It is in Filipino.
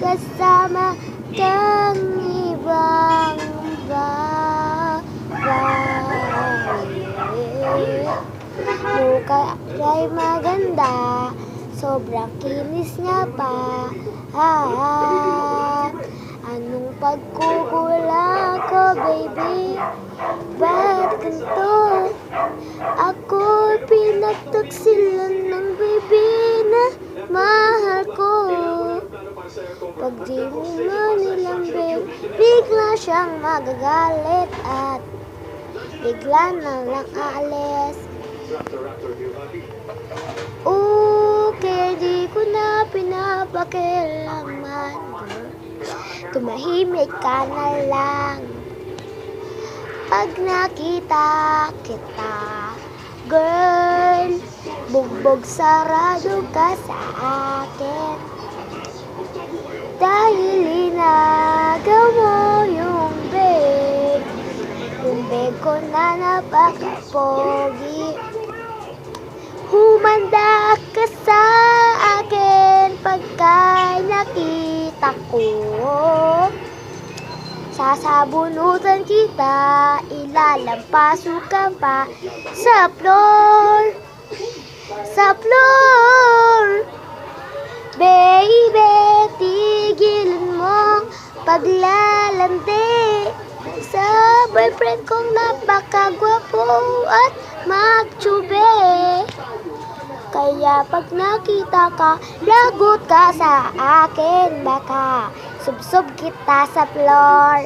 kasama kang ibang babae. Mukha ay maganda, sobrang kinis niya pa. Anong pagkukulang ko, baby? Ba't ganito? Ako'y pinagtaksilan ng baby na mahal ko. Pag di mo manilambing, bigla siyang magagalit at bigla na lang aalis. Kaya di ko na pinapakialaman. Tumahimik ka na lang pag nakita kita. Girl, bugbog sarado ka sa akin. Dahil inagaw mo yung beg ko na napaka-pogi. Humanda ka sa akin pagka nakita ko. Sasabunutan kita, ilalampasukan pa sa floor. Sa floor. Baby, tigilan mong paglalandi sa boyfriend kong napakagwapo at magtsube. Kaya pag nakita ka, lagot ka sa akin. Baka subsob kita sa floor.